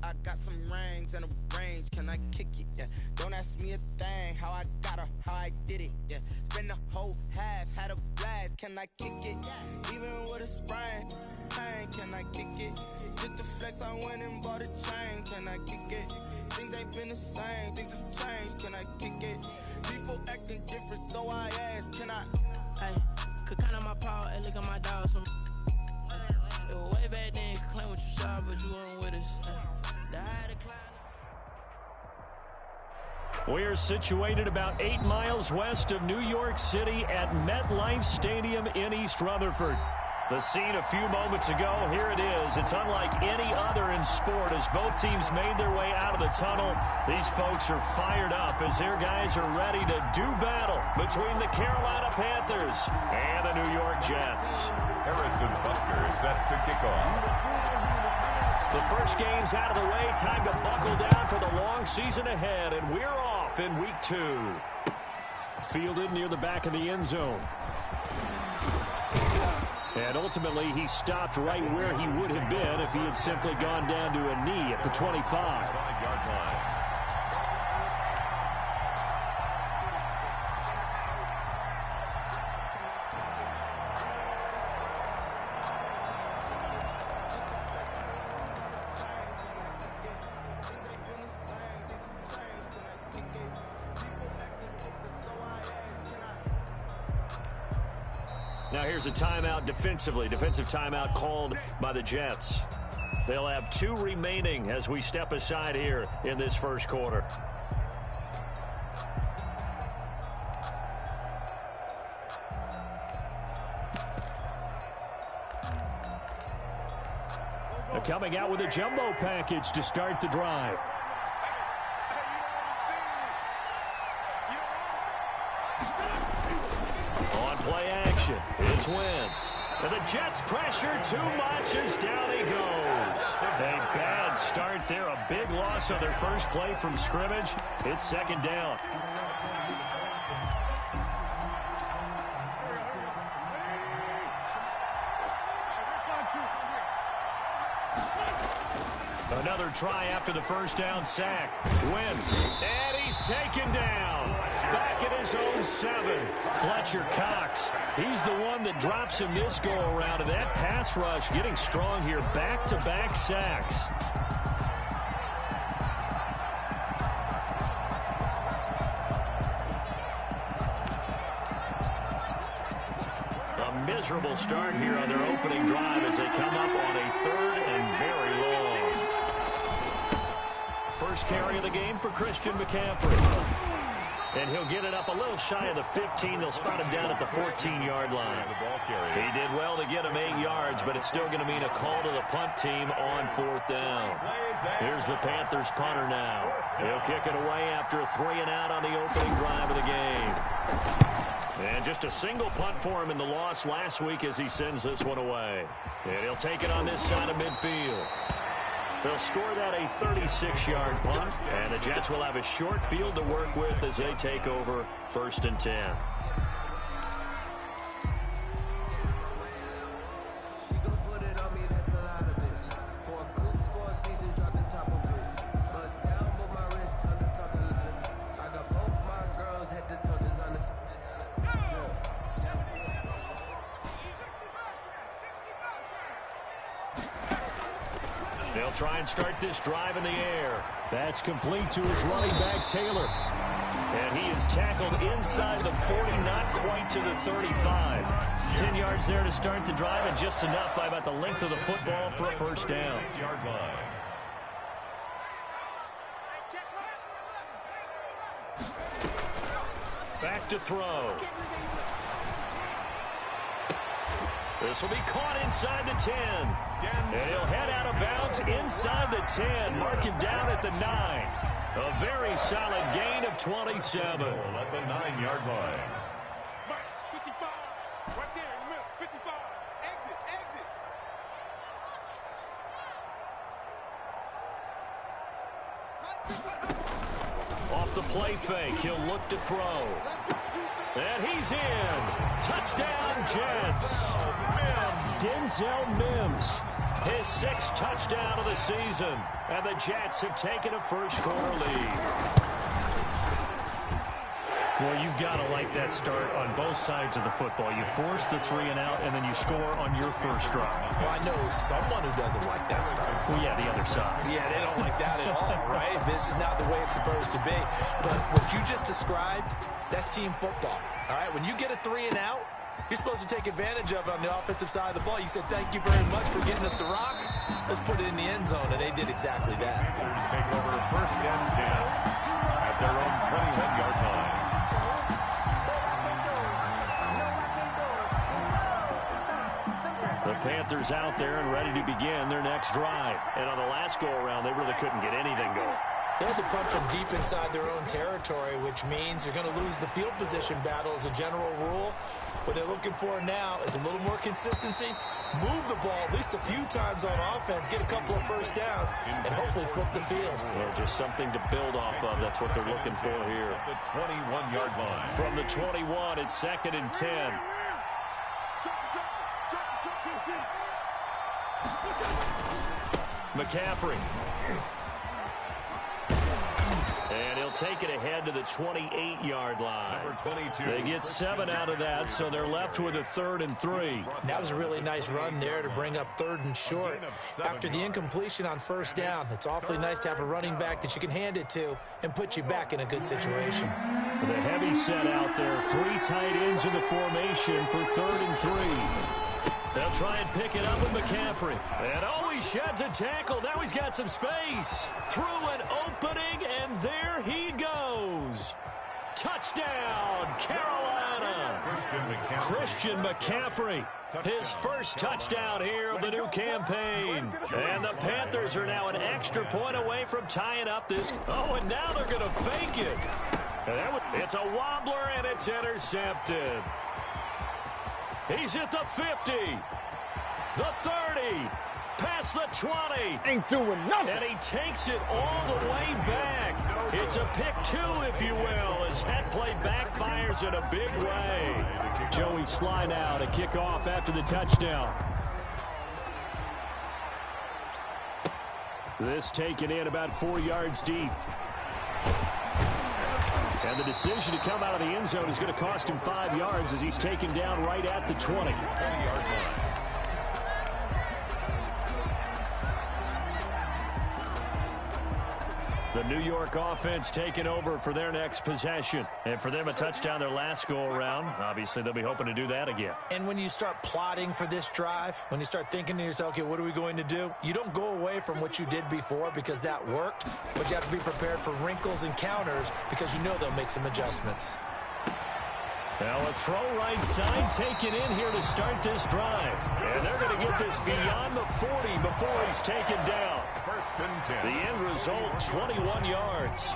I got some rings and a range, can I kick it? Yeah. Don't ask me a thing, how I got her, how I did it. Yeah. Spend the whole half, had a blast, can I kick it? Even with a sprain, pain, can I kick it? Just to flex, I went and bought a chain, can I kick it? Things ain't been the same, things have changed, can I kick it? People acting different, so I ask, can I? Hey, could count on my power, and look at my dogs. It was way back then, you could claim what you saw, but you weren't with us. The high decline. We're situated about 8 miles west of New York City at MetLife Stadium in East Rutherford. The scene a few moments ago, here it is. It's unlike any other in sport as both teams made their way out of the tunnel. These folks are fired up as their guys are ready to do battle between the Carolina Panthers and the New York Jets. Harrison Butker is set to kick off. The first game's out of the way. Time to buckle down for the long season ahead, and we're off in week 2. Fielded near the back of the end zone. And ultimately, he stopped right where he would have been if he had simply gone down to a knee at the 25. 5-yard line. Now here's a timeout defensively. Defensive timeout called by the Jets. They'll have 2 remaining as we step aside here in this first quarter. They're coming out with a jumbo package to start the drive. On play action, it's Wentz. And the Jets pressure too much as down he goes. A bad start there, a big loss on their first play from scrimmage. It's second down. Another try after the first down sack. Wentz, and he's taken down. Back at his own 7. Fletcher Cox, he's the one that drops him this go-around. And that pass rush getting strong here. Back-to-back sacks. A miserable start here on their opening drive as they come up on a 3rd and very long. First carry of the game for Christian McCaffrey. And he'll get it up a little shy of the 15. They'll spot him down at the 14-yard line. He did well to get him 8 yards, but it's still going to mean a call to the punt team on 4th down. Here's the Panthers punter now. He'll kick it away after a 3-and-out on the opening drive of the game. And just a single punt for him in the loss last week as he sends this one away. And he'll take it on this side of midfield. They'll score that a 36-yard punt, and the Jets will have a short field to work with as they take over 1st and 10. They'll try and start this drive in the air. That's complete to his running back, Taylor. And he is tackled inside the 40, not quite to the 35. 10 yards there to start the drive, and just enough by about the length of the football for a first down. 6-yard line. Back to throw. This will be caught inside the 10. And he'll head out of bounds inside the 10. Mark him down at the 9. A very solid gain of 27. At the 9-yard line. 55. Right there in the middle. 55. Exit. Off the play fake, he'll look to throw. And he's in. Touchdown, Jets. Denzel Mims His 6th touchdown of the season. And the Jets have taken a first-quarter lead. Well, you've got to like that start on both sides of the football. You force the 3 and out, and then you score on your first drive. Well, I know someone who doesn't like that start. Well, yeah, the other side. Yeah, they don't like that at all, right? This is not the way it's supposed to be. But what you just described, that's team football, all right? When you get a 3 and out, you're supposed to take advantage of it on the offensive side of the ball. You said, thank you very much for getting us the rock. Let's put it in the end zone, and they did exactly that. Panthers take over 1st and 10 at their own 21-yard line. The Panthers out there and ready to begin their next drive. And on the last go-around, they really couldn't get anything going. They had to punt from deep inside their own territory, which means you're going to lose the field position battle as a general rule. What they're looking for now is a little more consistency, move the ball at least a few times on offense, get a couple of first downs, and hopefully flip the field. Well, just something to build off of. That's what they're looking for here. The 21-yard line. From the 21, it's 2nd and 10. McCaffrey. And he'll take it ahead to the 28-yard line. Number 22. They get 7 out of that, so they're left with a 3rd and 3. That was a really nice run there to bring up 3rd and short. After the incompletion on first down, it's awfully nice to have a running back that you can hand it to and put you back in a good situation. The heavy set out there. 3 tight ends in the formation for 3rd and 3. They'll try and pick it up with McCaffrey. And oh, he sheds a tackle. Now he's got some space. Through an opening, and there he goes. Touchdown, Carolina. Christian McCaffrey. His first touchdown here of the new campaign. And the Panthers are now an extra point away from tying up this. Oh, and now they're going to fake it. It's a wobbler, and it's intercepted. He's at the 50, the 30, past the 20. Ain't doing nothing. And he takes it all the way back. It's a pick 2, if you will, as that play backfires in a big way. Joey Sly now to kick off after the touchdown. This taken in about 4 yards deep. And the decision to come out of the end zone is going to cost him 5 yards as he's taken down right at the 20. 20-yard line. The New York offense taking over for their next possession. And for them, a touchdown their last go-around. Obviously, they'll be hoping to do that again. And when you start plotting for this drive, when you start thinking to yourself, okay, what are we going to do? You don't go away from what you did before because that worked, but you have to be prepared for wrinkles and counters because you know they'll make some adjustments. Now a throw right side taken in here to start this drive. And they're going to get this beyond the 40 before he's taken down. 1st and 10. The end result, 21 yards.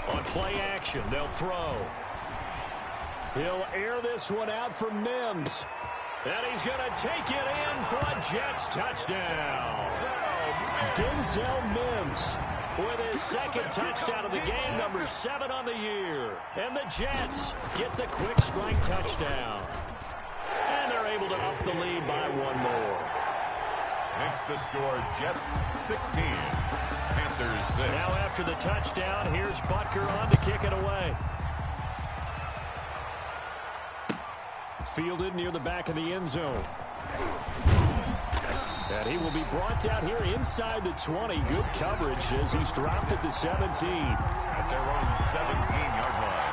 On play action, they'll throw. He'll air this one out for Mims. And he's going to take it in for a Jets touchdown. Denzel Mims with his 2nd touchdown of the game, number 7 on the year. And the Jets get the quick strike touchdown. And they're able to up the lead by 1 more. Makes the score Jets 16, Panthers 6. Now after the touchdown, here's Butker on to kick it away. Fielded near the back of the end zone. And he will be brought down here inside the 20. Good coverage as he's dropped at the 17. At their own 17-yard line.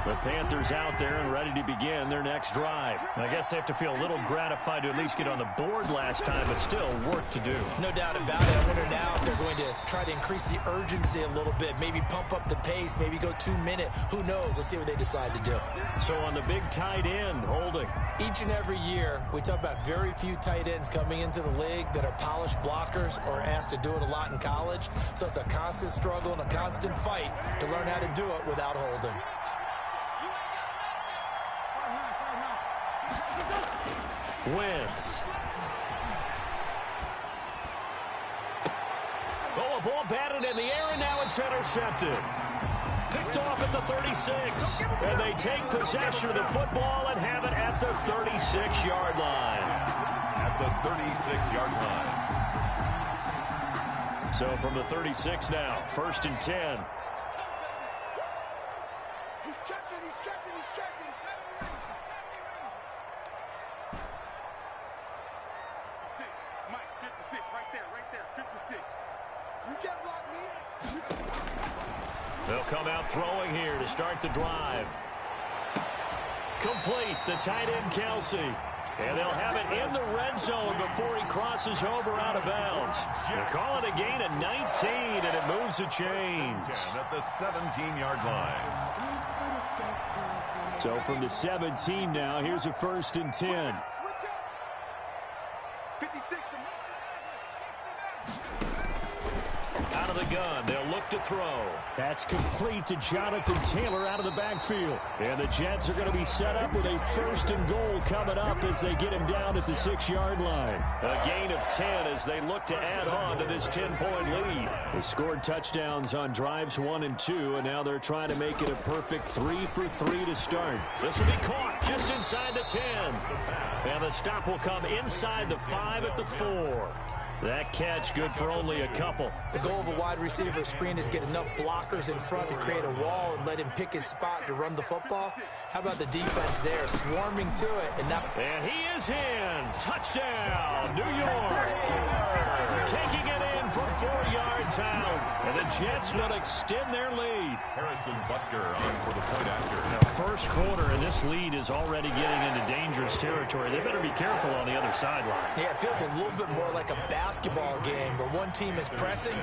The Panthers out there and ready to begin their next drive. I guess they have to feel a little gratified to at least get on the board last time, but still work to do. No doubt about it. I wonder now if they're going to try to increase the urgency a little bit, maybe pump up the pace, maybe go 2-minute. Who knows? Let's see what they decide to do. So on the big tight end, holding. Each and every year, we talk about very few tight ends coming into the league that are polished blockers or asked to do it a lot in college. So it's a constant struggle and a constant fight to learn how to do it without holding. Wentz. Oh, a ball batted in the air, and now it's intercepted. Picked off at the 36. And they take possession of the football and have it at the 36-yard line. At the 36-yard line. So from the 36 now, 1st and 10. He's checking, he's checking, he's checking. 56, Mike, 56, right there, 56. You can't block me. They'll come out throwing here to start the drive. Complete, the tight end Kelsey. And they'll have it in the red zone before he crosses over out of bounds. They call it a gain of 19, and it moves the chains. At the 17-yard line. So from the 17 now, here's a 1st and 10. 56. Out of the gun, they'll look to throw. That's complete to Jonathan Taylor out of the backfield. And the Jets are going to be set up with a 1st and goal coming up as they get him down at the 6-yard line. A gain of 10 as they look to add on to this 10-point lead. They scored touchdowns on drives 1 and 2, and now they're trying to make it a perfect 3 for 3 to start. This will be caught just inside the 10. And the stop will come inside the 5 at the 4. That catch good for only a couple. The goal of a wide receiver screen is get enough blockers in front to create a wall and let him pick his spot to run the football. How about the defense there, swarming to it? And he is in. Touchdown, New York. Taking it in from 4 yards out. And the Jets will extend their lead. Harrison Butker on for the point after. Now, first quarter, and this lead is already getting into dangerous territory. They better be careful on the other sideline. Yeah, it feels a little bit more like a basketball game where one team is pressing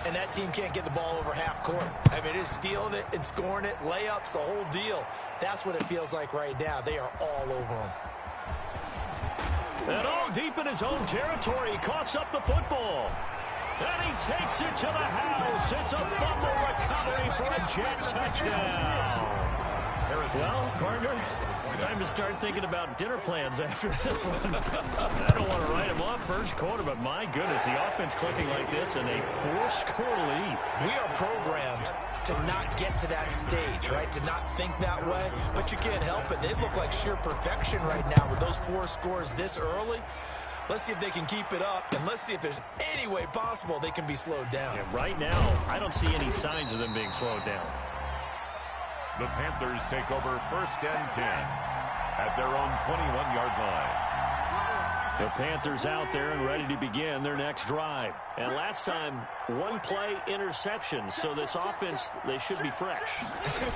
and that team can't get the ball over half court. I mean, it's stealing it and scoring it, layups, the whole deal. That's what it feels like right now. They are all over them. And deep in his own territory, he coughs up the football. And he takes it to the house. It's a fumble recovery for a Jet touchdown. Well, partner, time to start thinking about dinner plans after this one. I don't want to write him off first quarter, but my goodness, the offense clicking like this and a 4-score lead. We are programmed to not get to that stage, right? To not think that way, but you can't help it. They look like sheer perfection right now with those 4 scores this early. Let's see if they can keep it up, and let's see if there's any way possible they can be slowed down. Yeah, right now, I don't see any signs of them being slowed down. The Panthers take over 1st and 10 at their own 21-yard line. The Panthers out there and ready to begin their next drive. And last time, 1-play interception. So this offense, they should be fresh.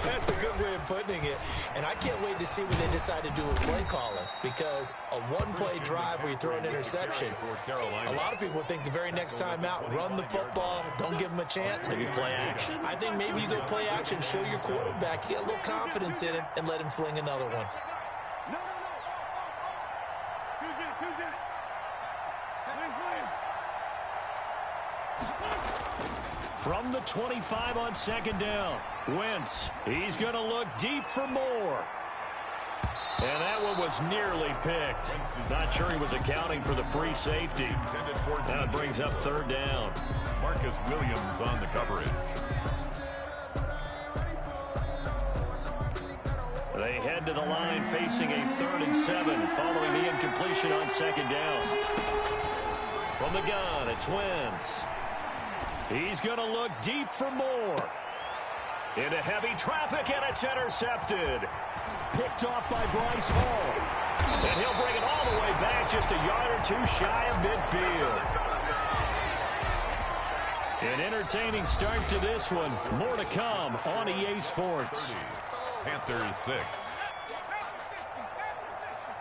That's a good way of putting it. And I can't wait to see what they decide to do with play calling. Because a 1-play drive where you throw an interception, a lot of people think the very next time out, run the football, don't give them a chance. Maybe play action? I think maybe you go play action, show your quarterback, get a little confidence in him, and let him fling another one. From the 25 on 2nd down, Wentz, he's going to look deep for more. And that one was nearly picked. Not sure he was accounting for the free safety. That brings up 3rd down. Marcus Williams on the coverage. They head to the line facing a 3rd and 7 following the incompletion on 2nd down. From the gun, it's Wentz. He's going to look deep for more. Into heavy traffic, and it's intercepted. Picked off by Bryce Hall. And he'll bring it all the way back just a yard or 2 shy of midfield. An entertaining start to this one. More to come on EA Sports. Panthers 6.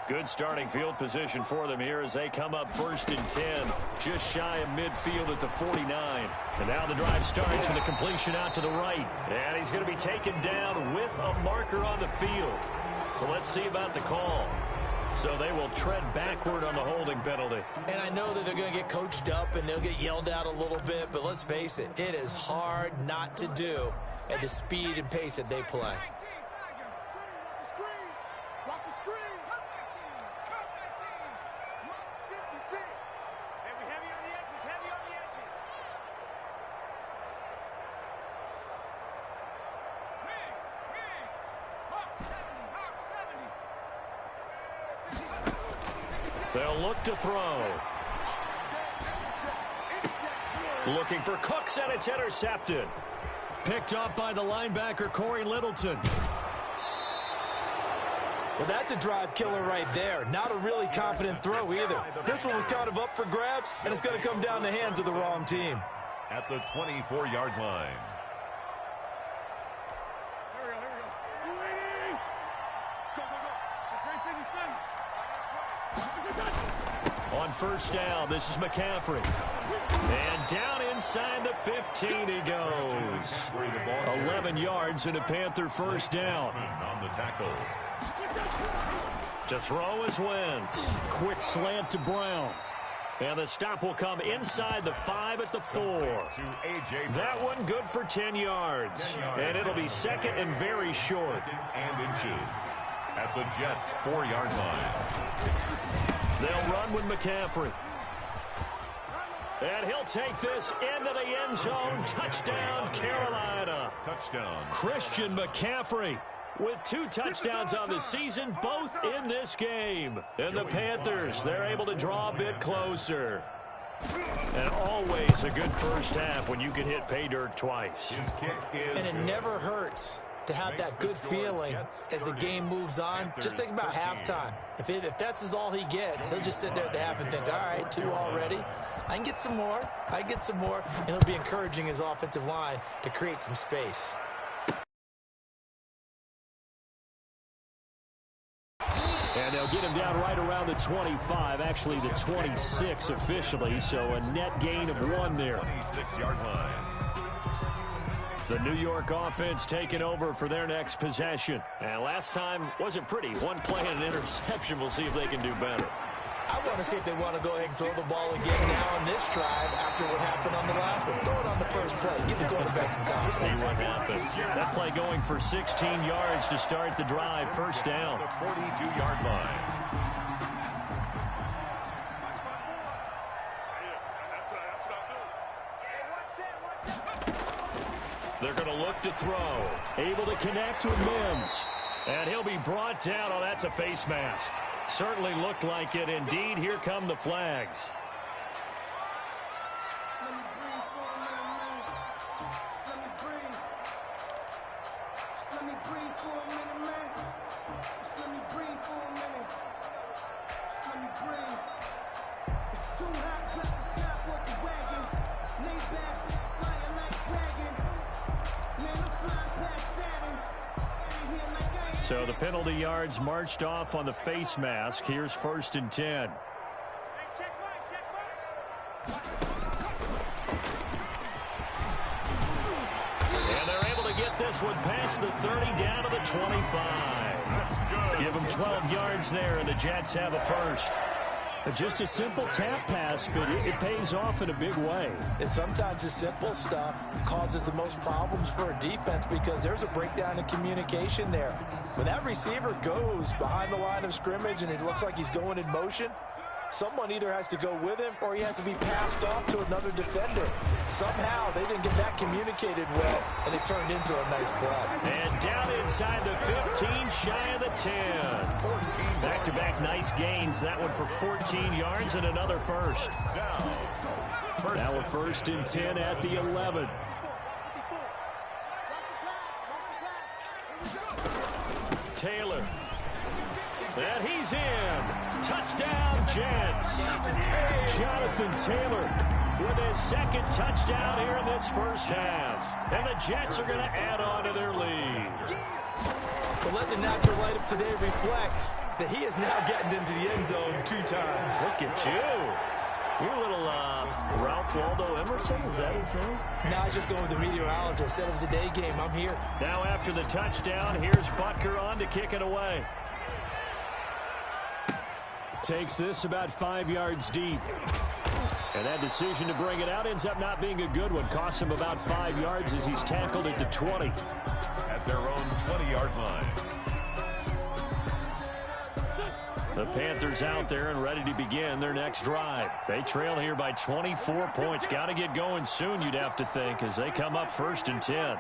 Good starting field position for them here as they come up 1st and 10. Just shy of midfield at the 49. And now the drive starts with a completion out to the right. And he's going to be taken down with a marker on the field. So let's see about the call. So they will tread backward on the holding penalty. And I know that they're going to get coached up and they'll get yelled at a little bit, but let's face it, it is hard not to do at the speed and pace that they play. They'll look to throw. Looking for Cooks, and it's intercepted. Picked up by the linebacker, Corey Littleton. Well, that's a drive killer right there. Not a really confident throw either. This one was kind of up for grabs, and it's going to come down the hands of the wrong team. At the 24-yard line. On first down, this is McCaffrey. And down inside the 15 he goes. 11 yards and a Panther first down. On the tackle. To throw is Wentz. Quick slant to Brown. And the stop will come inside the 5 at the 4. That one good for 10 yards. And it'll be second and very short. And inches. At the Jets' 4-yard line. They'll run with McCaffrey. And he'll take this into the end zone. Touchdown, Carolina. Touchdown. Christian McCaffrey with 2 touchdowns on the season, both in this game. And the Panthers, they're able to draw a bit closer. And always a good first half when you can hit pay dirt twice. His kick is And it never hurts to have that good feeling as the game moves on. Just think about halftime. If that's all he gets, he'll just sit there at the half and think, all right, 2 already. I can get some more. I get some more. And he'll be encouraging his offensive line to create some space. And they'll get him down right around the 25, actually the 26 officially, so a net gain of 1 there. 26-yard line. The New York offense taking over for their next possession. And last time wasn't pretty. 1 play and an interception. We'll see if they can do better. I want to see if they want to go ahead and throw the ball again now on this drive after what happened on the last one. Throw it on the first play. Give the quarterback some confidence. See what happened. That play going for 16 yards to start the drive. First down. The 42-yard line. They're going to look to throw. Able to connect with Mims. And he'll be brought down. Oh, that's a face mask. Certainly looked like it. Indeed, here come the flags. So the penalty yards marched off on the face mask. Here's 1st and 10. And they're able to get this one past the 30 down to the 25. Give them 12 yards there, and the Jets have a first. Just a simple tap pass, but it pays off in a big way. And sometimes the simple stuff causes the most problems for a defense because there's a breakdown in communication there. When that receiver goes behind the line of scrimmage and it looks like he's going in motion, someone either has to go with him or he has to be passed off to another defender. Somehow they didn't get that communicated well, and it turned into a nice play. And down inside the 15, shy of the 10. Back-to-back nice gains. That one for 14 yards and another first. Now a 1st and 10 at the 11. Taylor. And he's in. Touchdown, Jets. Jonathan Taylor with his 2nd touchdown here in this first half. And the Jets are going to add on to their lead. But let the natural light of today reflect that he is now getting into the end zone 2 times. Look at you. You're a little Ralph Waldo Emerson, is that his name? No, I was just going with the meteorologist. Said it was a day game. I'm here. Now after the touchdown, here's Butker on to kick it away. Takes this about 5 yards deep. And that decision to bring it out ends up not being a good one. Costs him about 5 yards as he's tackled at the 20. At their own 20-yard line. The Panthers out there and ready to begin their next drive. They trail here by 24 points. Got to get going soon, you'd have to think, as they come up 1st and 10.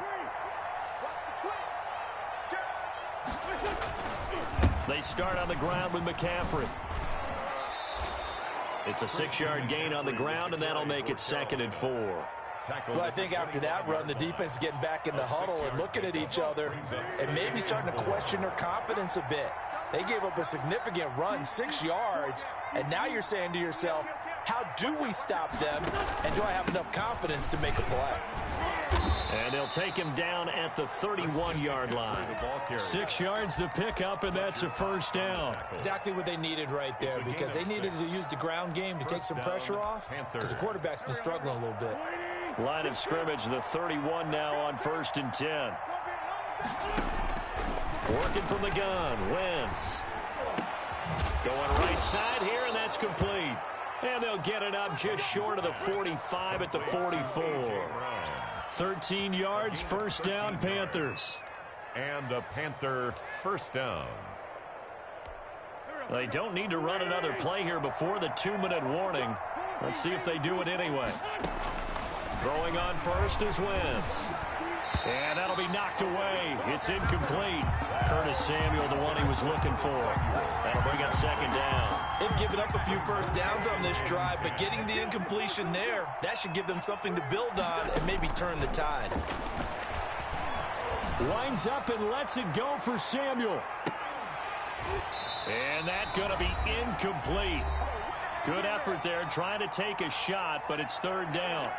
They start on the ground with McCaffrey. It's a 6-yard gain on the ground, and that'll make it 2nd and 4. Well, I think after that run, the defense is getting back in the huddle and looking at each other and maybe starting to question their confidence a bit. They gave up a significant run, 6 yards, and now you're saying to yourself, how do we stop them, and do I have enough confidence to make a play? And they'll take him down at the 31-yard line. 6 yards the pickup, and that's a 1st down. Exactly what they needed right there, because they needed to use the ground game to take some pressure off, because the quarterback's been struggling a little bit. Line of scrimmage, the 31 now on 1st and 10. Working from the gun, Wentz. Going right side here, and that's complete. And they'll get it up just short of the 45 at the 44. 13 yards, 1st down, Panthers. And a Panther 1st down. They don't need to run another play here before the 2-minute warning. Let's see if they do it anyway. Throwing on first is Wentz. And that'll be knocked away. It's incomplete. Curtis Samuel, the one he was looking for. That'll bring up 2nd down. They've given up a few 1st downs on this drive, but getting the incompletion there, that should give them something to build on and maybe turn the tide. Winds up and lets it go for Samuel. And that's going to be incomplete. Good effort there, trying to take a shot, but it's 3rd down.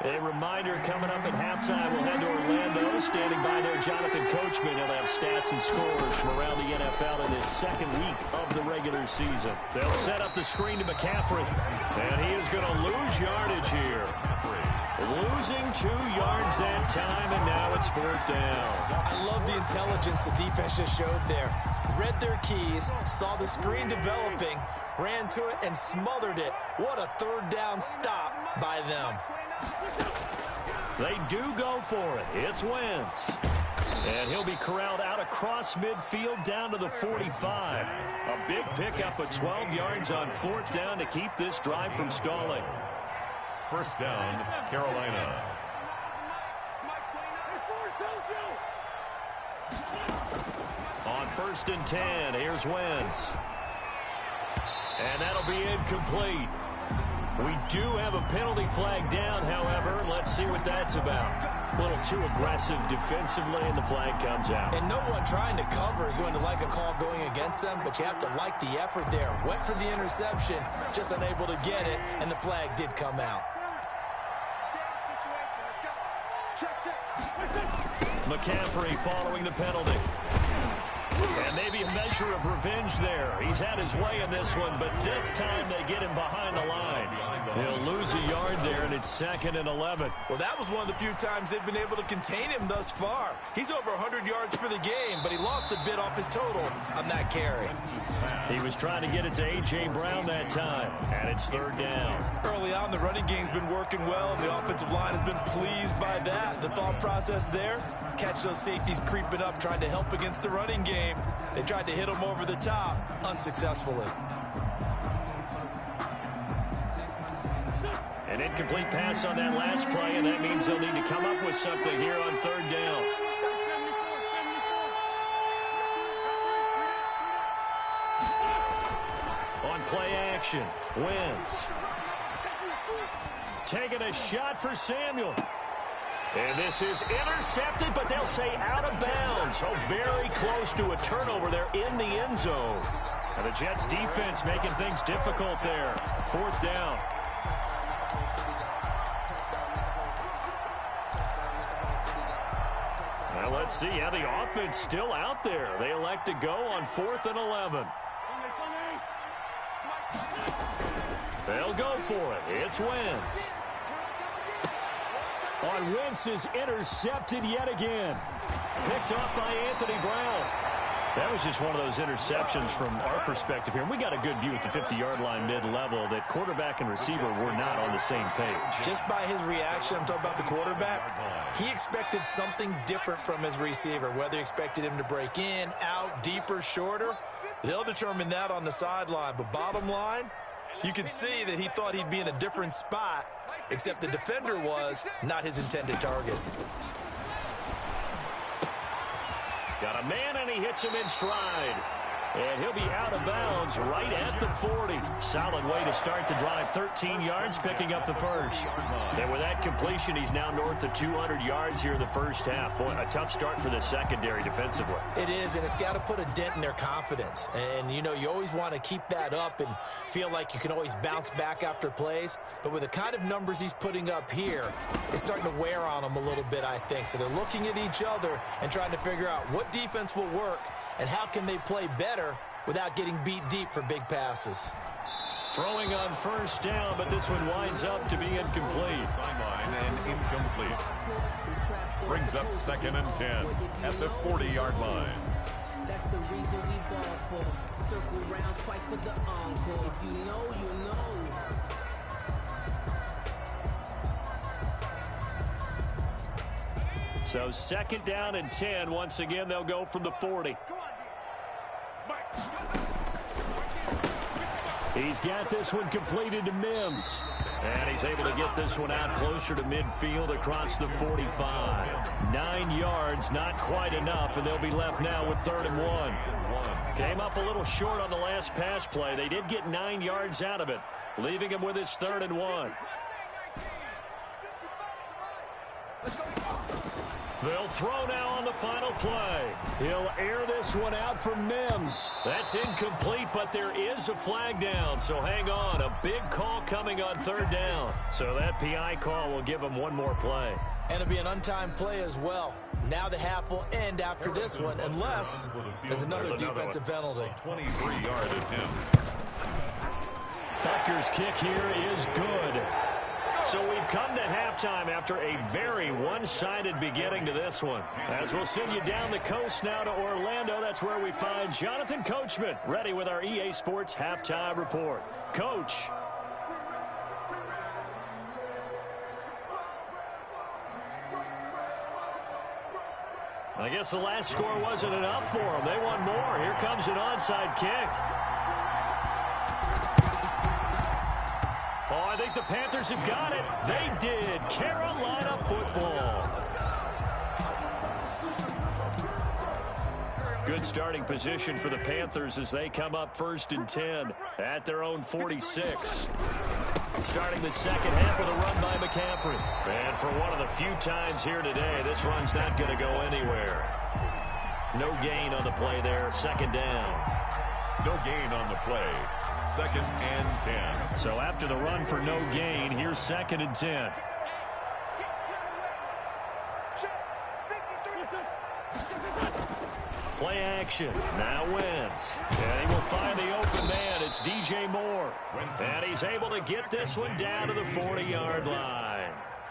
A reminder, coming up at halftime, we'll head to Orlando. Standing by there, Jonathan Coachman. He'll have stats and scores from around the NFL in his 2nd week of the regular season. They'll set up the screen to McCaffrey, and he is going to lose yardage here. Losing 2 yards that time, and now it's 4th down. I love the intelligence the defense just showed there. Read their keys, saw the screen developing, ran to it, and smothered it. What a 3rd down stop by them. They do go for it. It's Wentz. And he'll be corralled out across midfield down to the 45. A big pickup of 12 yards on 4th down to keep this drive from stalling. 1st down, Carolina. On 1st and 10, here's Wentz. And that'll be incomplete. We do have a penalty flag down, however. Let's see what that's about. A little too aggressive defensively, and the flag comes out. And no one trying to cover is going to like a call going against them, but you have to like the effort there. Went for the interception, just unable to get it, and the flag did come out. McCaffrey following the penalty. And maybe a measure of revenge there. He's had his way in this one, but this time they get him behind the line. He'll lose a yard there, and it's 2nd and 11. Well, that was one of the few times they've been able to contain him thus far. He's over 100 yards for the game, but he lost a bit off his total on that carry. He was trying to get it to A.J. Brown that time, and it's 3rd down. Early on, the running game's been working well, and the offensive line has been pleased by that. The thought process there, catch those safeties creeping up, trying to help against the running game. They tried to hit him over the top, unsuccessfully. An incomplete pass on that last play, and that means they'll need to come up with something here on 3rd down. On play action, Wentz. Taking a shot for Samuel. And this is intercepted, but they'll say out of bounds. Oh, very close to a turnover there in the end zone. And the Jets defense making things difficult there. 4th down. Now let's see how the offense still out there. They elect to go on 4th and 11. They'll go for it. It's Wentz. On Wentz is intercepted yet again. Picked off by Anthony Brown. That was just one of those interceptions from our perspective here. And we got a good view at the 50-yard line mid-level that quarterback and receiver were not on the same page. Just by his reaction, I'm talking about the quarterback, he expected something different from his receiver, whether he expected him to break in, out, deeper, shorter. They'll determine that on the sideline. But bottom line, you could see that he thought he'd be in a different spot, except the defender was not his intended target. Got a man, and he hits him in stride. And he'll be out of bounds right at the 40. Solid way to start the drive. 13 yards, picking up the first. And with that completion, he's now north of 200 yards here in the first half. Boy, a tough start for the secondary defensively. It is, and it's got to put a dent in their confidence. And, you know, you always want to keep that up and feel like you can always bounce back after plays. But with the kind of numbers he's putting up here, it's starting to wear on them a little bit, I think. So they're looking at each other and trying to figure out what defense will work and how can they play better without getting beat deep for big passes. Throwing on first down, but this one winds up to be incomplete. Sideline and incomplete. Brings up 2nd and 10 at the 40-yard line. That's the reason we ball for. Circle round twice for the encore. If you know, you know. So 2nd down and 10. Once again, they'll go from the 40. He's got this one completed to Mims. And he's able to get this one out closer to midfield across the 45. 9 yards, not quite enough, and they'll be left now with 3rd and 1. Came up a little short on the last pass play. They did get 9 yards out of it, leaving him with his 3rd and 1. They'll throw now on the final play. He'll air this one out for Mims. That's incomplete, but there is a flag down, so hang on. A big call coming on 3rd down. So that PI call will give him one more play. And it'll be an untimed play as well. Now the half will end after this one, unless there's another defensive penalty. 23-yard attempt. Bucker's kick here is good. So we've come to halftime after a very one-sided beginning to this one. As we'll send you down the coast now to Orlando, that's where we find Jonathan Coachman, ready with our EA Sports Halftime Report. Coach. I guess the last score wasn't enough for them. They want more. Here comes an onside kick. Oh, I think the Panthers have got it. They did. Carolina football. Good starting position for the Panthers as they come up 1st and 10 at their own 46. Starting the second half with a run by McCaffrey. And for one of the few times here today, this run's not going to go anywhere. No gain on the play there. 2nd down. No gain on the play. 2nd and 10. So after the run for no gain, here's 2nd and 10. Play action. Now Wentz. And he will find the open man. It's DJ Moore. And he's able to get this one down to the 40-yard line.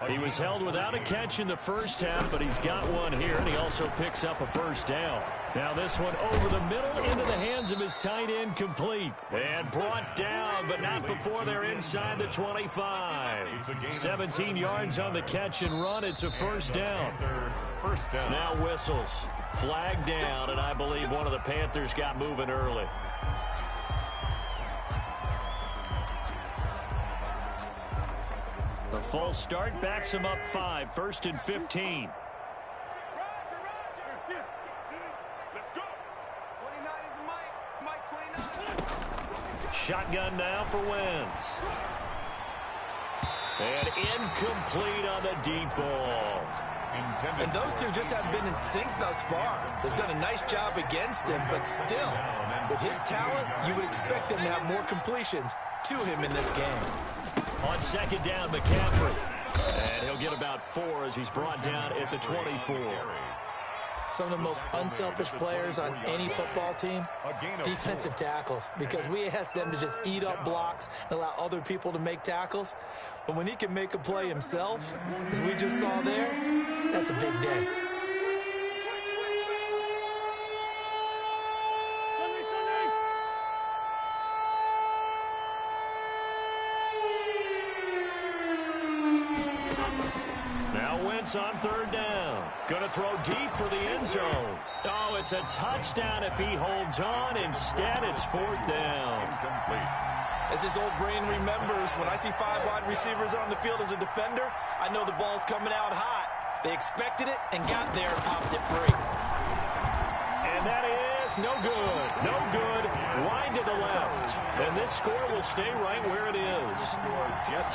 He was held without a catch in the first half, but he's got one here, and he also picks up a 1st down. Now this one over the middle into the hands of his tight end, complete. And brought down, but not before they're inside the 25. 17 yards on the catch and run. It's a 1st down. Now whistles. Flag down, and I believe one of the Panthers got moving early. The false start backs him up 5. 1st and 15. Shotgun now for Wentz. And incomplete on the deep ball. And those two just haven't been in sync thus far. They've done a nice job against him, but still, with his talent, you would expect them to have more completions to him in this game. On 2nd down, McCaffrey. And he'll get about 4 as he's brought down at the 24. Some of the most unselfish players on any football team, defensive tackles, because we ask them to just eat up blocks and allow other people to make tackles. But when he can make a play himself, as we just saw there, that's a big day. On 3rd down. Going to throw deep for the end zone. Oh, it's a touchdown if he holds on. Instead, it's 4th down. Incomplete. As his old brain remembers, when I see 5 wide receivers on the field as a defender, I know the ball's coming out hot. They expected it and got there and popped it free. And that is no good. No good. Wide to the left. And this score will stay right where it is.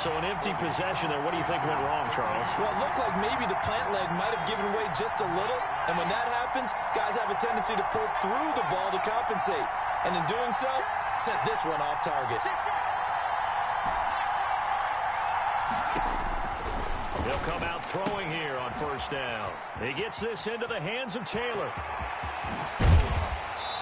So an empty possession there. What do you think went wrong, Charles? Well, it looked like maybe the plant leg might have given way just a little. And when that happens, guys have a tendency to pull through the ball to compensate. And in doing so, sent this one off target. He'll come out throwing here on first down. He gets this into the hands of Taylor.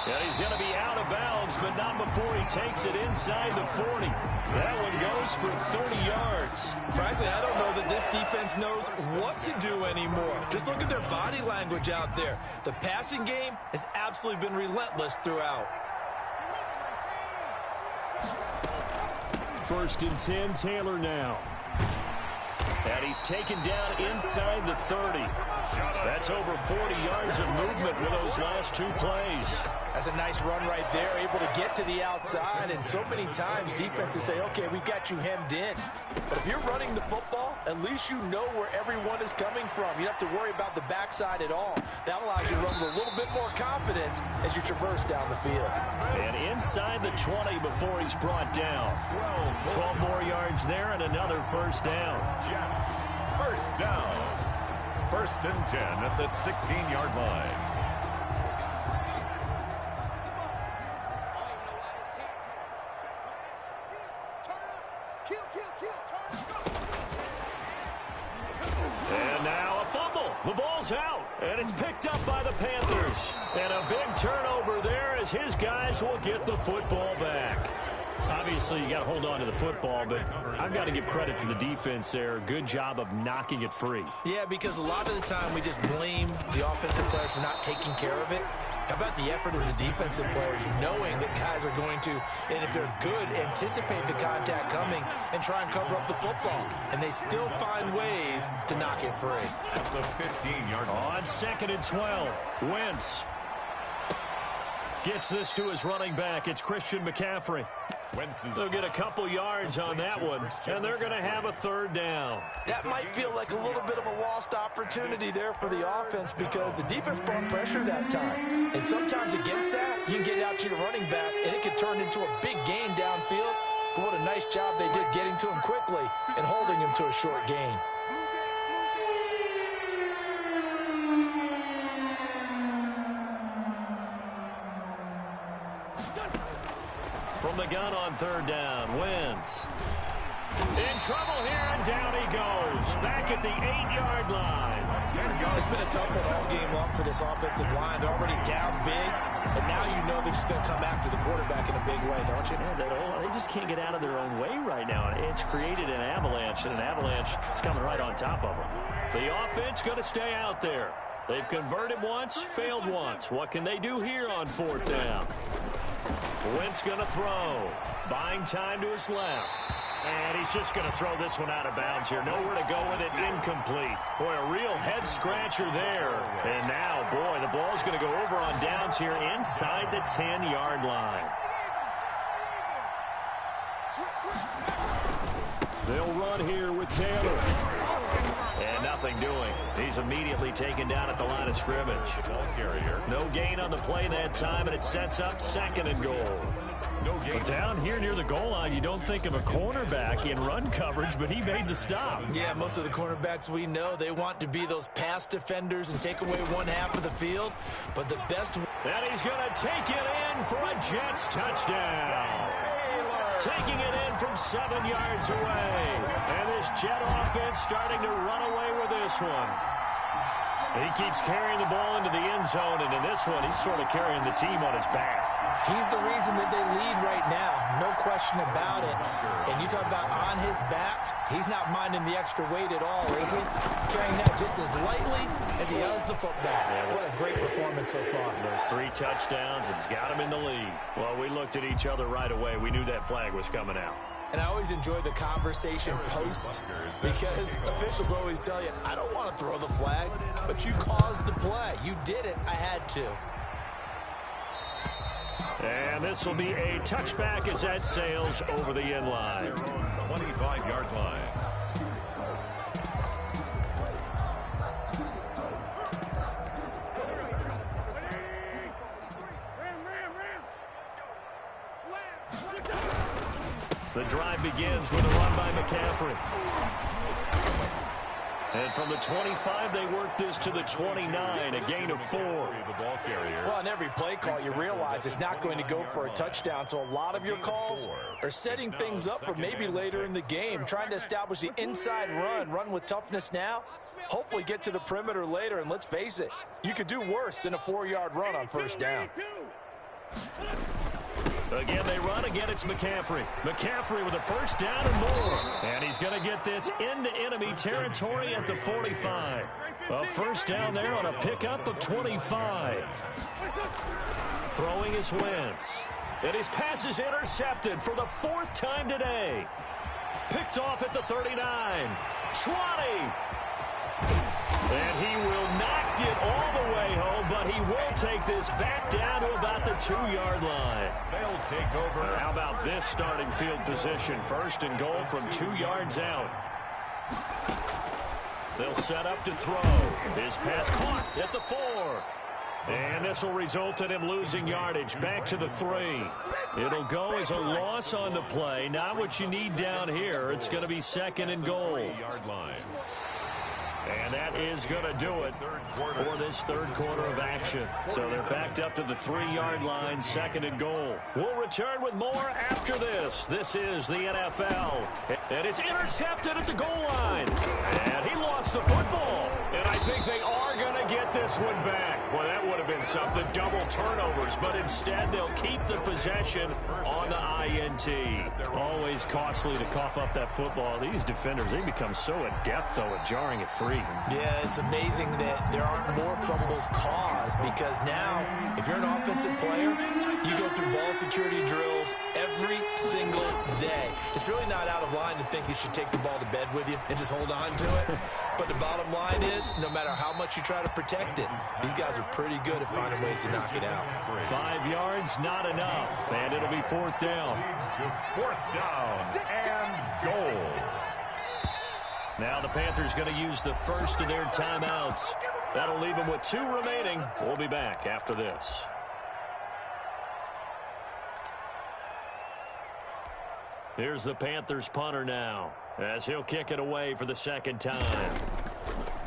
Yeah, he's going to be out of bounds, but not before he takes it inside the 40. That one goes for 30 yards. Frankly, I don't know that this defense knows what to do anymore. Just look at their body language out there. The passing game has absolutely been relentless throughout. First and 10, Taylor now. And he's taken down inside the 30. That's over 40 yards of movement with those last two plays. That's a nice run right there, able to get to the outside. And so many times defenses say, okay, we've got you hemmed in. But if you're running the football, at least you know where everyone is coming from. You don't have to worry about the backside at all. That allows you to run with a little bit more confidence as you traverse down the field. And inside the 20 before he's brought down. 12 more yards there and another first down. Jets, first down. First and 10 at the 16-yard line. And now a fumble. The ball's out, and it's picked up by the Panthers. And a big turnover there as his guys will get the football back. Obviously, you got to hold on to the football, but I've got to give credit to the defense there. Good job of knocking it free. Yeah, because a lot of the time we just blame the offensive players for not taking care of it. How about the effort of the defensive players knowing that guys are going to, and if they're good, anticipate the contact coming and try and cover up the football. And they still find ways to knock it free. At the 15-yard line. On second and 12, Wentz gets this to his running back. It's Christian McCaffrey. They'll get a couple yards on that one, and they're going to have a third down. That might feel like a little bit of a lost opportunity there for the offense because the defense brought pressure that time. And sometimes against that, you can get out to your running back, and it can turn into a big gain downfield. But what a nice job they did getting to him quickly and holding him to a short gain. From the gun on third down, Wentz in trouble here, and down he goes. Back at the 8-yard line. It's been a tough one all game long for this offensive line. They're already down big, and now you know they're just going to come after the quarterback in a big way, don't you? Yeah, they just can't get out of their own way right now. It's created an avalanche, and an avalanche is coming right on top of them. The offense going to stay out there. They've converted once, failed once. What can they do here on fourth down? Wentz going to throw. Buying time to his left. And he's just going to throw this one out of bounds here. Nowhere to go with it. Incomplete. Boy, a real head-scratcher there. And now, boy, the ball's going to go over on downs here inside the 10-yard line. They'll run here with Taylor. And nothing doing. He's immediately taken down at the line of scrimmage. No gain on the play that time, and it sets up second and goal. But down here near the goal line, you don't think of a cornerback in run coverage, but he made the stop. Yeah, most of the cornerbacks we know, they want to be those pass defenders and take away one half of the field. But the best... And he's going to take it in for a Jets touchdown. Taking it in from 7 yards away. And this Jet offense starting to run away with this one. He keeps carrying the ball into the end zone, and in this one, he's sort of carrying the team on his back. He's the reason that they lead right now, no question about it. And you talk about on his back, he's not minding the extra weight at all, is he? Carrying that just as lightly as he does the football. Yeah, what a great performance so far. Those 3 touchdowns, and it's got him in the lead. Well, we looked at each other right away. We knew that flag was coming out. And I always enjoy the conversation post because officials always tell you, I don't want to throw the flag, but you caused the play. You did it. I had to. And this will be a touchback as that sails over the end line. 25-yard line. The drive begins with a run by McCaffrey. And from the 25, they work this to the 29, a gain of 4. Well, on every play call, you realize it's not going to go for a touchdown, so a lot of your calls are setting things up for maybe later in the game, trying to establish the inside run with toughness now, hopefully get to the perimeter later, and let's face it, you could do worse than a 4-yard run on first down. Again, they run. Again, it's McCaffrey. McCaffrey with a first down and more. And he's going to get this into enemy territory at the 45. A first down there on a pickup of 25. Throwing is Wentz. And his pass is intercepted for the 4th time today. Picked off at the 39. 20. And he will not get all the way home, but he will take this back down to about the 2-yard line. They'll take over. How about this starting field position? 1st and goal from 2 yards out. They'll set up to throw. His pass caught at the 4. And this will result in him losing yardage back to the 3. It'll go as a loss on the play. Not what you need down here. It's going to be 2nd and goal. 3-yard line. And that is going to do it for this 3rd quarter of action. So they're backed up to the 3-yard line, 2nd and goal. We'll return with more after this. This is the NFL. And it's intercepted at the goal line. And he lost the football. And I think they are going to get this one back. Well, that would have been something, double turnovers. But instead, they'll keep the possession on the INT. Always costly to cough up that football. These defenders, they become so adept, though, at jarring it free. Yeah, it's amazing that there aren't more fumbles caused because now, if you're an offensive player, you go through ball security drills every single day. It's really not out of line to think you should take the ball to bed with you and just hold on to it. But the bottom line is, no matter how much you try to protect it, these guys are pretty good at finding ways to knock it out. 5 yards, not enough, and it'll be 4th down. Leads to 4th down and goal. Now the Panthers going to use the first of their timeouts. That'll leave them with 2 remaining. We'll be back after this. Here's the Panthers punter now, as he'll kick it away for the 2nd time.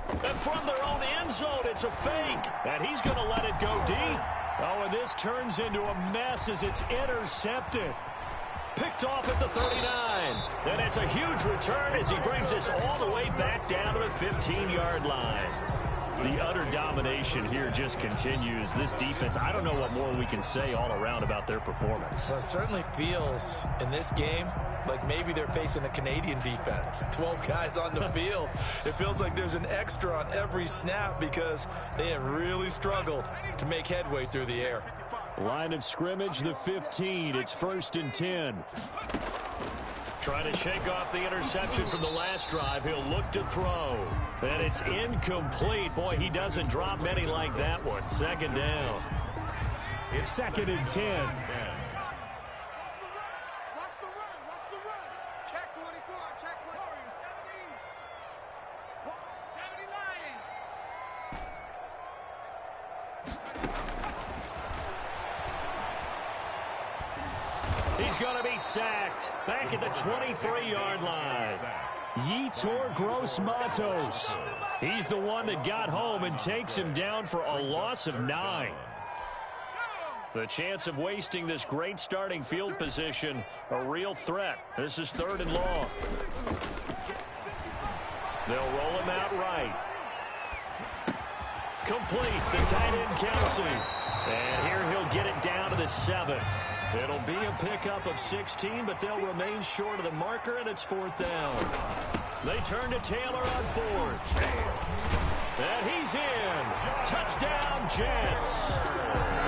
And from their own end zone, it's a fake. And he's going to let it go deep. Oh, and this turns into a mess as it's intercepted. Picked off at the 39. And it's a huge return as he brings us all the way back down to the 15-yard line. The utter domination here just continues. This defense, I don't know what more we can say all around about their performance. Well, it certainly feels in this game like maybe they're facing a Canadian defense. 12 guys on the field. It feels like there's an extra on every snap because they have really struggled to make headway through the air. Line of scrimmage, the 15. It's 1st and 10. Trying to shake off the interception from the last drive. He'll look to throw. And it's incomplete. Boy, he doesn't drop many like that one. 2nd down. It's 2nd and 10. He's going to be sacked back at the 23-yard line. Yetur Gross-Matos. He's the one that got home and takes him down for a loss of 9. The chance of wasting this great starting field position, a real threat. This is 3rd and long. They'll roll him out right. Complete, the tight end Kelsey. And here he'll get it down to the 7. It'll be a pickup of 16, but they'll remain short of the marker, and it's 4th down. They turn to Taylor on 4th. And he's in. Touchdown, Jets.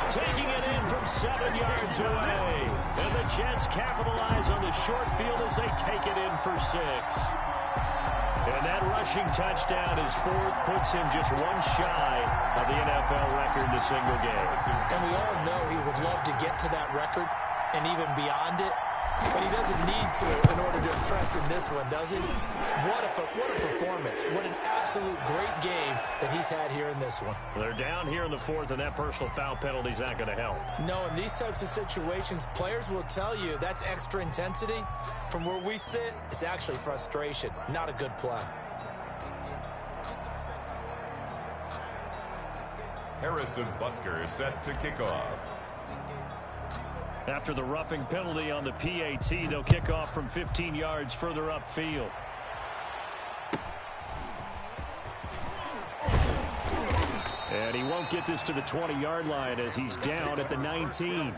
Taking it in from 7 yards away. And the Jets capitalize on the short field as they take it in for 6. And that rushing touchdown is 4th, puts him just one shy of the NFL record in a single game. And we all know he would love to get to that record and even beyond it. but he doesn't need to in order to impress in this one, does he? What a performance. What an absolute great game that he's had here in this one. They're down here in the fourth, and that personal foul penalty is not going to help. No, in these types of situations, players will tell you that's extra intensity. From where we sit, it's actually frustration, not a good play. Harrison Butker is set to kick off. After the roughing penalty on the PAT, they'll kick off from 15 yards further upfield. And he won't get this to the 20-yard line as he's down at the 19.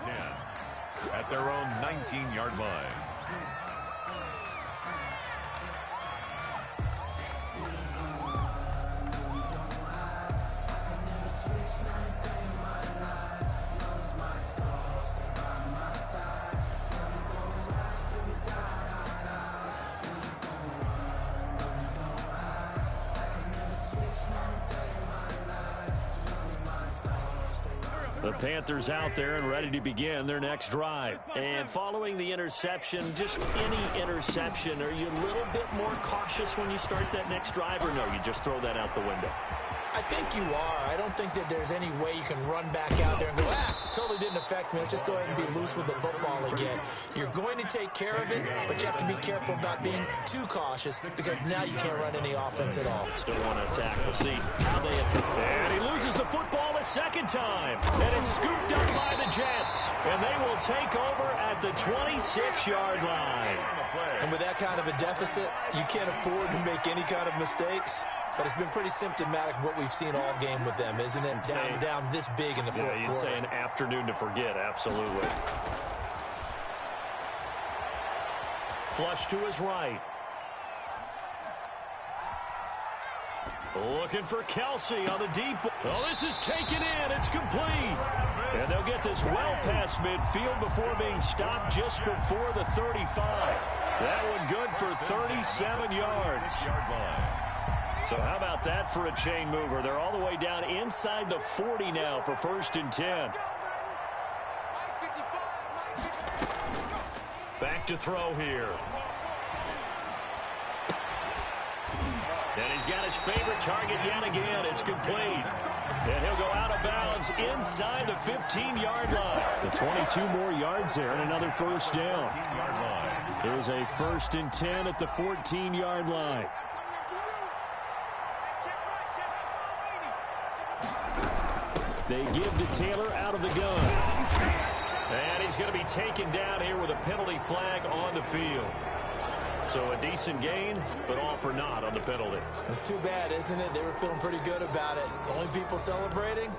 At their own 19-yard line. The Panthers out there and ready to begin their next drive. And following the interception, just any interception, are you a little bit more cautious when you start that next drive, or no, you just throw that out the window? I think you are. I don't think that there's any way you can run back out there and go, totally didn't affect me. Let's just go ahead and be loose with the football again. You're going to take care of it, but you have to be careful about being too cautious because now you can't run any offense at all. Still want to attack. We'll see how they attack. And he loses the football a second time. And it's scooped up by the Jets. And they will take over at the 26-yard line. And with that kind of a deficit, you can't afford to make any kind of mistakes. But it's been pretty symptomatic of what we've seen all game with them, isn't it? Down this big in the fourth quarter. You'd say an afternoon to forget, absolutely. Flush to his right. Looking for Kelsey on the deep. Oh, this is taken in. It's complete. And they'll get this well past midfield before being stopped just before the 35. That one good for 37 yards. So how about that for a chain mover? They're all the way down inside the 40 now for 1st and 10. Back to throw here. And he's got his favorite target yet again. It's complete. And he'll go out of bounds inside the 15-yard line. The 22 more yards there and another first down. It is a 1st and 10 at the 14-yard line. They give to Taylor out of the gun. And he's going to be taken down here with a penalty flag on the field. So a decent gain, but all for naught on the penalty. It's too bad, isn't it? They were feeling pretty good about it. The only people celebrating,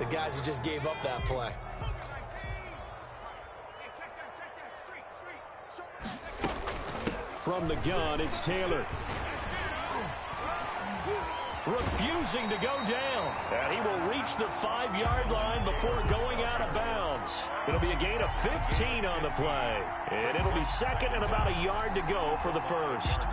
the guys who just gave up that play. From the gun, it's Taylor. Refusing to go down. And he will reach the 5-yard line before going out of bounds. It'll be a gain of 15 on the play. And it'll be second and about a yard to go for the first.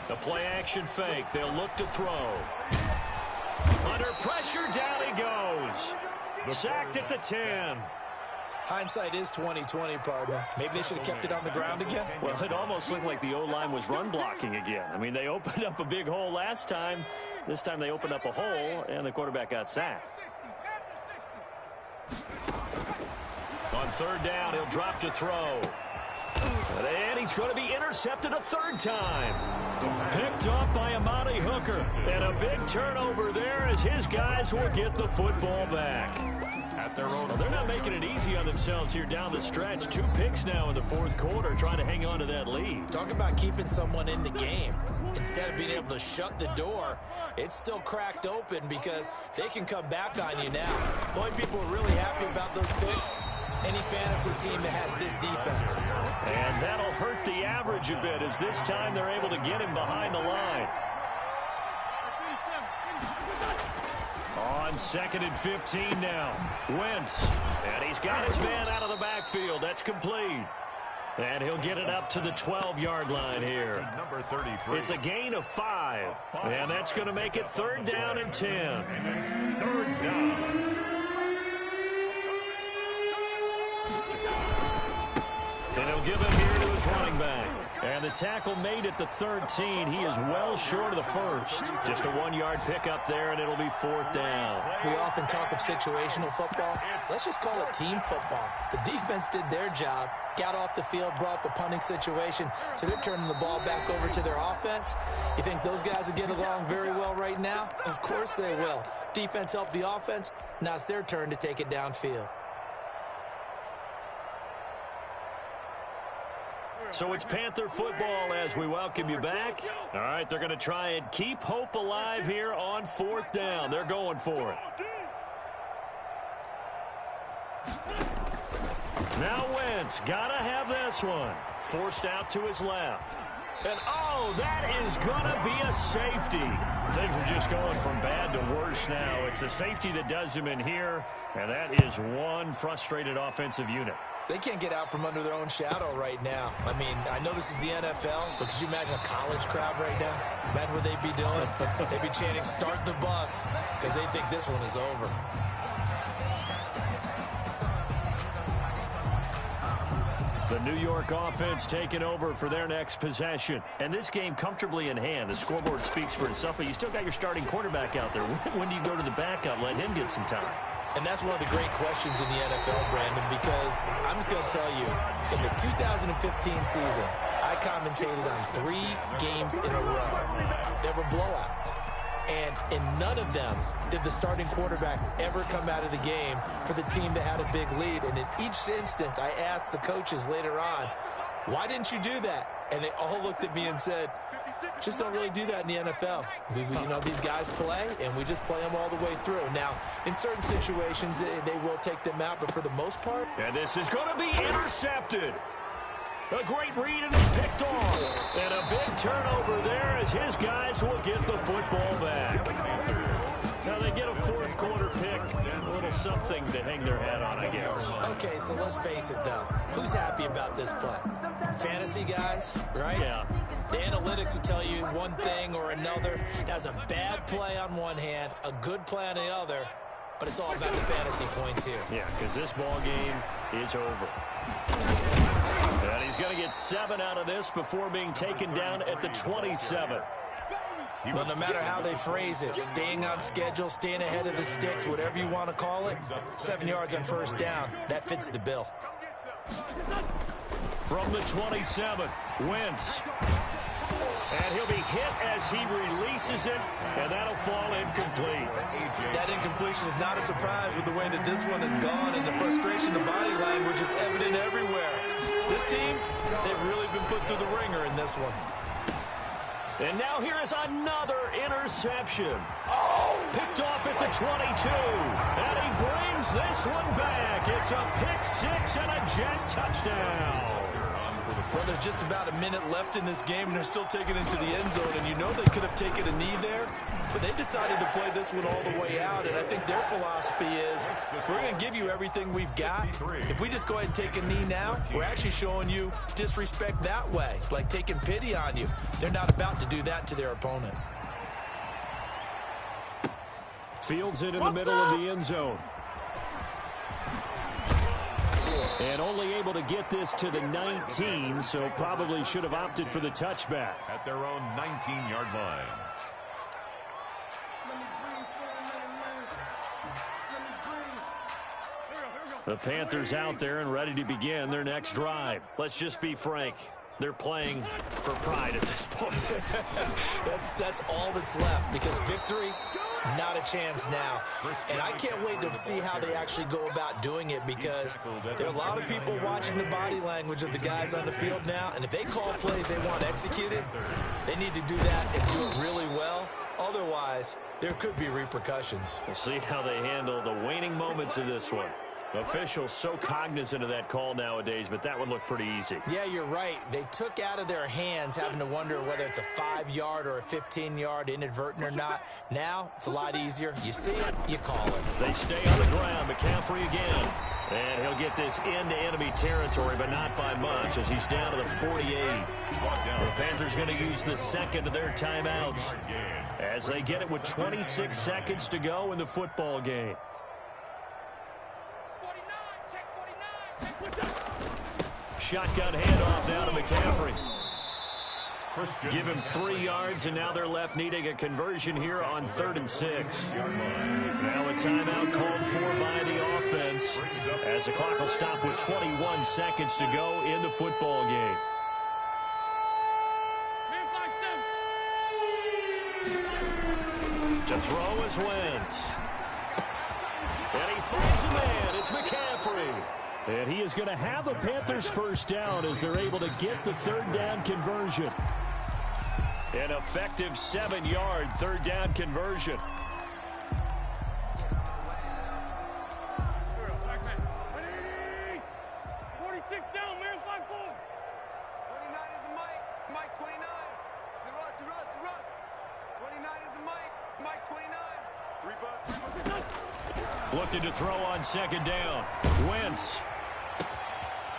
The play action fake. They'll look to throw. Under pressure, down he goes. Sacked at the 10. Hindsight is 20/20, partner. Maybe they should have kept it on the ground again. Well, it almost looked like the O-line was run blocking again. I mean, they opened up a big hole last time. This time they opened up a hole, and the quarterback got sacked. On 3rd down, he'll drop to throw. And he's going to be intercepted a 3rd time. Picked up by Amani Hooker. And a big turnover there as his guys will get the football back. At their own. Well, they're not making it easy on themselves here down the stretch. 2 picks now in the 4th quarter trying to hang on to that lead. Talk about keeping someone in the game. Instead of being able to shut the door, it's still cracked open because they can come back on you now. The only people who are really happy about those picks, any fantasy team that has this defense. And that'll hurt the average a bit as this time they're able to get him behind the line. On 2nd and 15 now. Wentz. And he's got his man out of the backfield. That's complete. And he'll get it up to the 12-yard line here. Number 33. It's a gain of 5. And that's going to make it 3rd down and 10. And it's 3rd down. And he'll give it here to his running back. And the tackle made at the 13. He is well short of the first. Just a 1-yard pickup there, and it'll be 4th down. We often talk of situational football. Let's just call it team football. The defense did their job, got off the field, brought the punting situation, so they're turning the ball back over to their offense. You think those guys will get along very well right now? Of course they will. Defense helped the offense. Now it's their turn to take it downfield. So it's Panther football as we welcome you back. All right, they're going to try and keep hope alive here on 4th down. They're going for it. Now Wentz, got to have this one. Forced out to his left. And, oh, that is going to be a safety. Things are just going from bad to worse now. It's a safety that does him in here, and that is one frustrated offensive unit. They can't get out from under their own shadow right now. I mean, I know this is the NFL, but could you imagine a college crowd right now? Imagine what they'd be doing. They'd be chanting, "Start the bus," because they think this one is over. The New York offense taking over for their next possession. And this game comfortably in hand. The scoreboard speaks for itself, but you still got your starting quarterback out there. When do you go to the backup, let him get some time? And that's one of the great questions in the NFL, Brandon, because I'm just going to tell you, in the 2015 season, I commentated on 3 games in a row. There were blowouts. And in none of them did the starting quarterback ever come out of the game for the team that had a big lead. And in each instance, I asked the coaches later on, why didn't you do that? And they all looked at me and said, just don't really do that in the NFL. You know, these guys play, and we just play them all the way through. Now, in certain situations, they will take them out, but for the most part. And this is going to be intercepted. A great read, and it's picked off. And a big turnover there as his guys will get the football back. Now they get a 4th quarter pick. A little something to hang their hat on, I guess. Okay, so let's face it, though. Who's happy about this play? Fantasy guys, right? Yeah. The analytics will tell you one thing or another. That's a bad play on one hand, a good play on the other, but it's all about the fantasy points here. Yeah, because this ball game is over. And he's going to get 7 out of this before being taken down at the 27. Well, no matter how they phrase it, staying on schedule, staying ahead of the sticks, whatever you want to call it, 7 yards on 1st down, that fits the bill. From the 27, Wentz. And he'll be hit as he releases it, and that'll fall incomplete. That incompletion is not a surprise with the way that this one has gone, and the frustration, the body language is evident everywhere. This team, they've really been put through the ringer in this one. And now here is another interception. Picked off at the 22. And he brings this one back. It's a pick-6 and a jet touchdown. Well, there's just about a minute left in this game, and they're still taking it to the end zone. And you know they could have taken a knee there, but they decided to play this one all the way out. And I think their philosophy is, we're going to give you everything we've got. If we just go ahead and take a knee now, we're actually showing you disrespect that way, like taking pity on you. They're not about to do that to their opponent. Fields it in the middle of the end zone. And only able to get this to the 19, so probably should have opted for the touchback. At their own 19-yard line. The Panthers out there and ready to begin their next drive. Let's just be frank. They're playing for pride at this point. That's all that's left, because victory, not a chance now. And I can't wait to see how they actually go about doing it, because there are a lot of people watching the body language of the guys on the field now, and if they call plays they want executed, they need to do that and do it really well. Otherwise, there could be repercussions. We'll see how they handle the waning moments of this one. Officials so cognizant of that call nowadays, but that one looked pretty easy. Yeah, you're right. They took out of their hands having to wonder whether it's a 5-yard or a 15-yard, inadvertent or not. Now, it's a lot easier. You see it, you call it. They stay on the ground. McCaffrey again. And he'll get this into enemy territory, but not by much, as he's down to the 48. The Panthers going to use the second of their timeouts as they get it with 26 seconds to go in the football game. Shotgun handoff now to McCaffrey. Give him 3 yards, and now they're left needing a conversion here on 3rd and 6. Now a timeout called for by the offense as the clock will stop with 21 seconds to go in the football game. To throw is Wentz. And he finds a man. It's McCaffrey. And he is going to have the Panthers first down as they're able to get the 3rd down conversion. An effective 7-yard 3rd down conversion. Looking to throw on 2nd down. Wentz.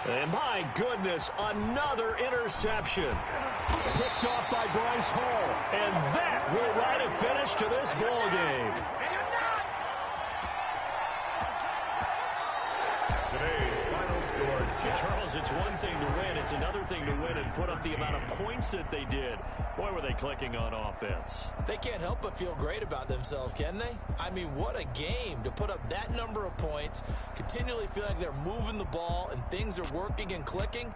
And my goodness, another interception. Picked off by Bryce Hall. And that will write a finish to this ball game. Today's final score. Charles, it's one thing to win. It's another thing to win and put up the amount of points that they did. Boy, were they clicking on offense. They can't help but feel great about themselves, can they? I mean, what a game to put up that number of points, continually feel like they're moving the ball and things are working and clicking.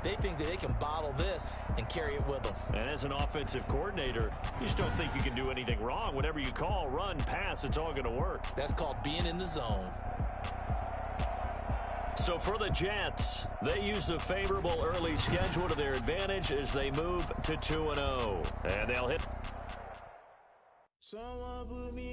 They think that they can bottle this and carry it with them. And as an offensive coordinator, you just don't think you can do anything wrong. Whatever you call, run, pass, it's all going to work. That's called being in the zone. So for the Jets, they use the favorable early schedule to their advantage as they move to 2-0. And they'll hit.